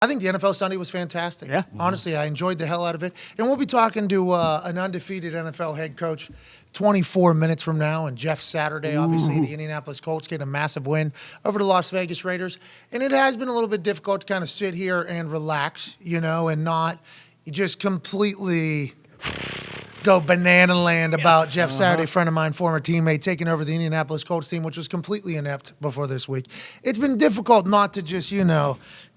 I think the NFL Sunday was fantastic. Yeah. Honestly, I enjoyed the hell out of it. And we'll be talking to an undefeated NFL head coach 24 minutes from now. And Jeff Saturday, obviously, the Indianapolis Colts get a massive win over the Las Vegas Raiders. And it has been a little bit difficult to kind of sit here and relax, and not just completely go banana land about Jeff Saturday, friend of mine, former teammate, taking over the Indianapolis Colts team, which was completely inept before this week. It's been difficult not to just,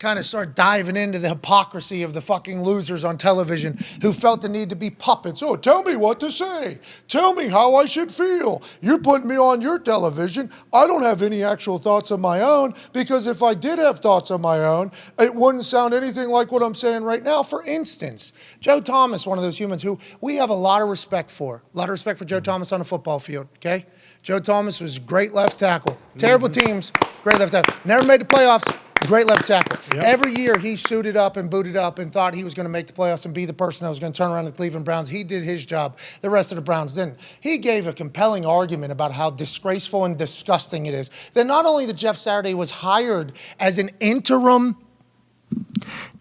kind of start diving into the hypocrisy of the fucking losers on television who felt the need to be puppets. Oh, tell me what to say. Tell me how I should feel. You're putting me on your television. I don't have any actual thoughts of my own, because if I did have thoughts of my own, it wouldn't sound anything like what I'm saying right now. For instance, Joe Thomas, one of those humans who we have a lot of respect for. A lot of respect for Joe Thomas on the football field, okay? Joe Thomas was great left tackle. Terrible teams, great left tackle. Never made the playoffs, great left tackle. Yep. Every year he suited up and booted up and thought he was going to make the playoffs and be the person that was going to turn around the Cleveland Browns. He did his job. The rest of the Browns didn't. He gave a compelling argument about how disgraceful and disgusting it is that not only that Jeff Saturday was hired as an interim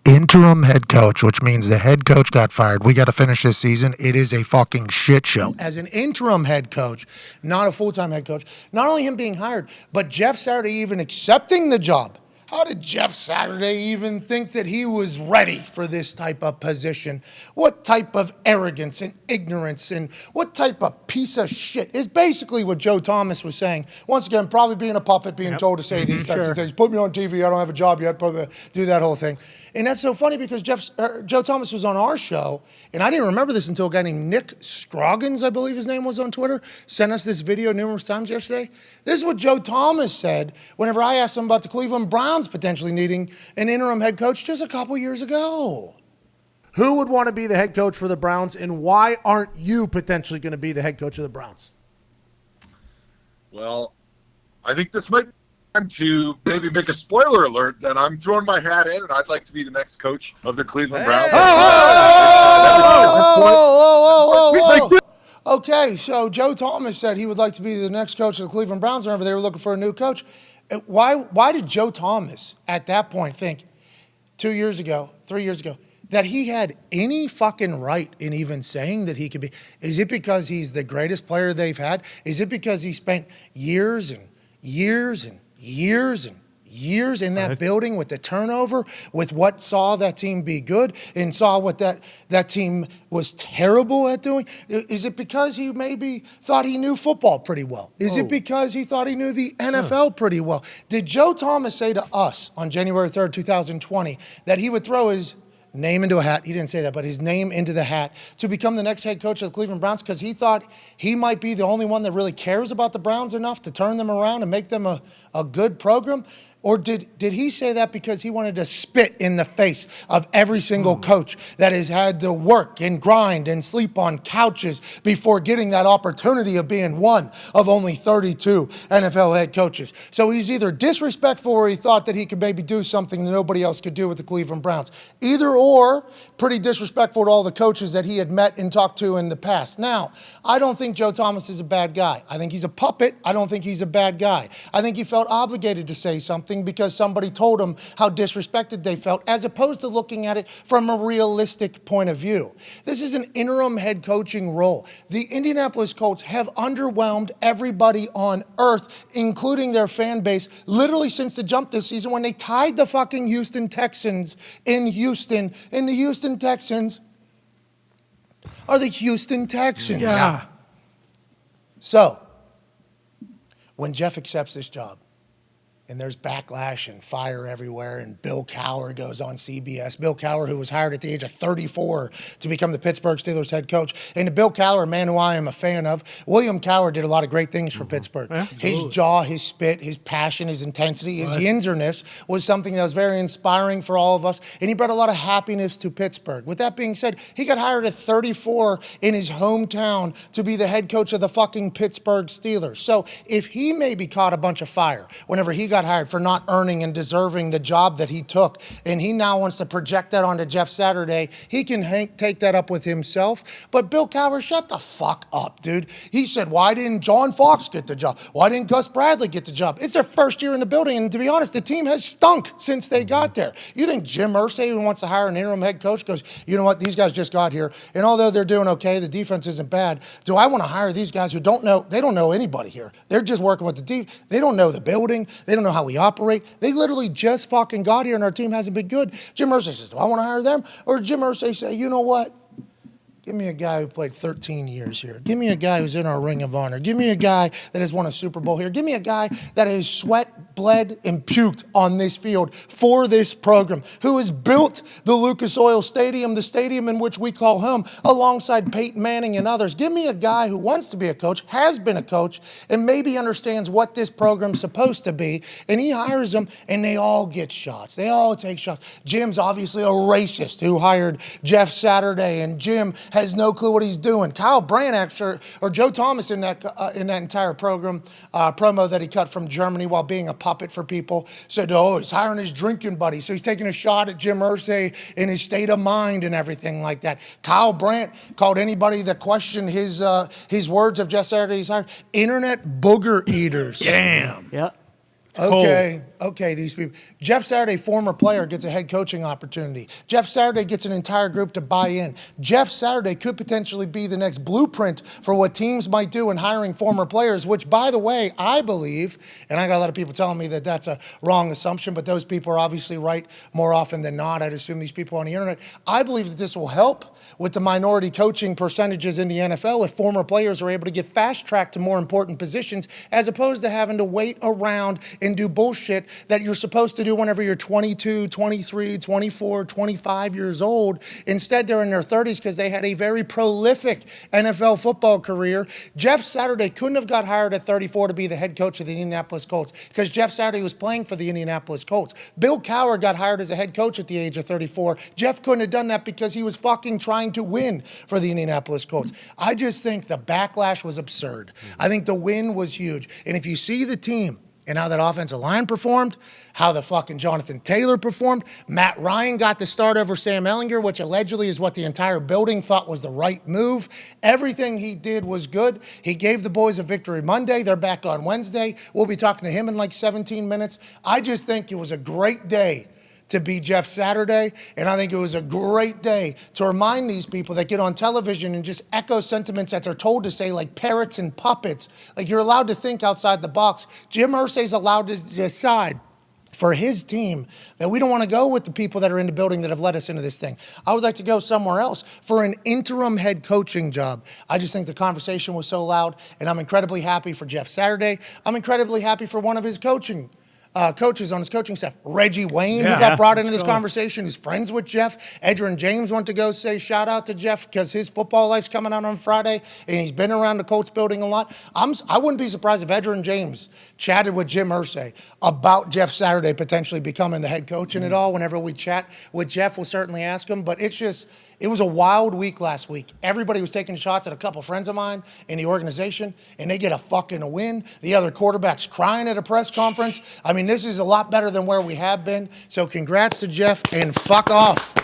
head coach, which means the head coach got fired. We got to finish this season. It is a fucking shit show. As an interim head coach, not a full-time head coach, not only him being hired, but Jeff Saturday even accepting the job. How did Jeff Saturday even think that he was ready for this type of position? What type of arrogance and ignorance and what type of piece of shit is basically what Joe Thomas was saying. Once again, probably being a puppet, being told to say these types of things. Put me on TV, I don't have a job yet, do that whole thing. And that's so funny because Joe Thomas was on our show, and I didn't remember this until a guy named Nick Scroggins, I believe his name was, on Twitter, sent us this video numerous times yesterday. This is what Joe Thomas said whenever I asked him about the Cleveland Browns potentially needing an interim head coach just a couple years ago. Who would want to be the head coach for the Browns, and why aren't you potentially going to be the head coach of the Browns? Well, I think this might be time to maybe make a spoiler alert that I'm throwing my hat in, and I'd like to be the next coach of the Cleveland Browns. Whoa. Okay, so Joe Thomas said he would like to be the next coach of the Cleveland Browns whenever they were looking for a new coach. Why did Joe Thomas at that point think 2 years ago, 3 years ago, that he had any fucking right in even saying that he could be? Is it because he's the greatest player they've had? Is it because he spent years and years and years and years in that building with the turnover, with what saw that team be good and saw what that team was terrible at doing? Is it because he maybe thought he knew football pretty well? Is it because he thought he knew the NFL pretty well? Did Joe Thomas say to us on January 3rd, 2020, that he would throw his name into a hat? He didn't say that, but his name into the hat to become the next head coach of the Cleveland Browns because he thought he might be the only one that really cares about the Browns enough to turn them around and make them a good program? Or did he say that because he wanted to spit in the face of every single coach that has had to work and grind and sleep on couches before getting that opportunity of being one of only 32 NFL head coaches? So he's either disrespectful or he thought that he could maybe do something that nobody else could do with the Cleveland Browns. Either or, pretty disrespectful to all the coaches that he had met and talked to in the past. Now, I don't think Joe Thomas is a bad guy. I think he's a puppet. I don't think he's a bad guy. I think he felt obligated to say something because somebody told him how disrespected they felt, as opposed to looking at it from a realistic point of view. This is an interim head coaching role. The Indianapolis Colts have underwhelmed everybody on earth, including their fan base, literally since the jump this season when they tied the fucking Houston Texans in Houston. And the Houston Texans are the Houston Texans. Yeah. So, when Jeff accepts this job, and there's backlash and fire everywhere, and Bill Cowher goes on CBS. Bill Cowher, who was hired at the age of 34 to become the Pittsburgh Steelers head coach. And the Bill Cowher, a man who I am a fan of, William Cowher did a lot of great things for Pittsburgh. Yeah, his jaw, his spit, his passion, his intensity, his yinzerness was something that was very inspiring for all of us, and he brought a lot of happiness to Pittsburgh. With that being said, he got hired at 34 in his hometown to be the head coach of the fucking Pittsburgh Steelers. So if he maybe caught a bunch of fire whenever he got hired for not earning and deserving the job that he took. And he now wants to project that onto Jeff Saturday. He can take that up with himself. But Bill Cowher, shut the fuck up, dude. He said, why didn't John Fox get the job? Why didn't Gus Bradley get the job? It's their first year in the building. And to be honest, the team has stunk since they got there. You think Jim Irsay, who wants to hire an interim head coach, goes, you know what, these guys just got here. And although they're doing okay, the defense isn't bad. Do I want to hire these guys who don't know? They don't know anybody here. They're just working with the team. They don't know the building. They don't know how we operate. They literally just fucking got here and our team hasn't been good. Jim Irsay says, do I want to hire them? Or Jim Irsay say, you know what? Give me a guy who played 13 years here. Give me a guy who's in our Ring of Honor. Give me a guy that has won a Super Bowl here. Give me a guy that has sweat, bled, and puked on this field for this program, who has built the Lucas Oil Stadium, the stadium in which we call home, alongside Peyton Manning and others. Give me a guy who wants to be a coach, has been a coach, and maybe understands what this program's supposed to be, and he hires them, and they all get shots. They all take shots. Jim's obviously a racist who hired Jeff Saturday, and Jim has no clue what he's doing. Kyle Brandt, actually, or Joe Thomas in that entire program, promo that he cut from Germany while being a puppet for people, said, oh, he's hiring his drinking buddy. So he's taking a shot at Jim Irsay in his state of mind and everything like that. Kyle Brandt called anybody that questioned his words of Jeff Saturday's hired internet booger eaters. Damn. Yeah. Okay, these people. Jeff Saturday, former player, gets a head coaching opportunity. Jeff Saturday gets an entire group to buy in. Jeff Saturday could potentially be the next blueprint for what teams might do in hiring former players, which, by the way, I believe, and I got a lot of people telling me that that's a wrong assumption, but those people are obviously right more often than not. I'd assume these people on the internet. I believe that this will help with the minority coaching percentages in the NFL if former players are able to get fast-tracked to more important positions as opposed to having to wait around and do bullshit that you're supposed to do whenever you're 22, 23, 24, 25 years old. Instead, they're in their 30s because they had a very prolific NFL football career. Jeff Saturday couldn't have got hired at 34 to be the head coach of the Indianapolis Colts because Jeff Saturday was playing for the Indianapolis Colts. Bill Cowher got hired as a head coach at the age of 34. Jeff couldn't have done that because he was fucking trying to win for the Indianapolis Colts. I just think the backlash was absurd. I think the win was huge. And if you see the team, and how that offensive line performed, how the fucking Jonathan Taylor performed. Matt Ryan got the start over Sam Ehlinger, which allegedly is what the entire building thought was the right move. Everything he did was good. He gave the boys a victory Monday. They're back on Wednesday. We'll be talking to him in like 17 minutes. I just think it was a great day to be Jeff Saturday, and I think it was a great day to remind these people that get on television and just echo sentiments that they're told to say like parrots and puppets. Like you're allowed to think outside the box. Jim Irsay's allowed to decide for his team that we don't want to go with the people that are in the building that have led us into this thing. I would like to go somewhere else for an interim head coaching job. I just think the conversation was so loud, and I'm incredibly happy for Jeff Saturday. I'm incredibly happy for one of his coaches on his coaching staff. Reggie Wayne, who got brought into this conversation, who's friends with Jeff. Edgerrin James went to go say shout out to Jeff because his football life's coming out on Friday, and he's been around the Colts building a lot. I wouldn't be surprised if Edgerrin James chatted with Jim Irsay about Jeff Saturday potentially becoming the head coach and it all. Whenever we chat with Jeff, we'll certainly ask him. But it was a wild week last week. Everybody was taking shots at a couple friends of mine in the organization, and they get a fucking win. The other quarterback's crying at a press conference. I mean, this is a lot better than where we have been. So congrats to Jeff, and fuck off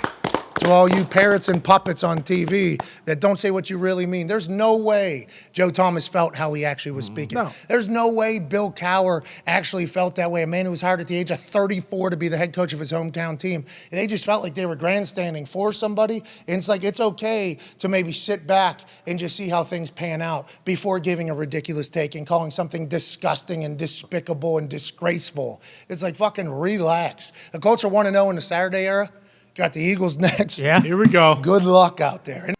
to all you parrots and puppets on TV that don't say what you really mean. There's no way Joe Thomas felt how he actually was speaking. No. There's no way Bill Cowher actually felt that way. A man who was hired at the age of 34 to be the head coach of his hometown team. They just felt like they were grandstanding for somebody. And it's like, it's okay to maybe sit back and just see how things pan out before giving a ridiculous take and calling something disgusting and despicable and disgraceful. It's like, fucking relax. The Colts are 1-0 in the Saturday era. Got the Eagles next. Yeah, here we go. Good luck out there.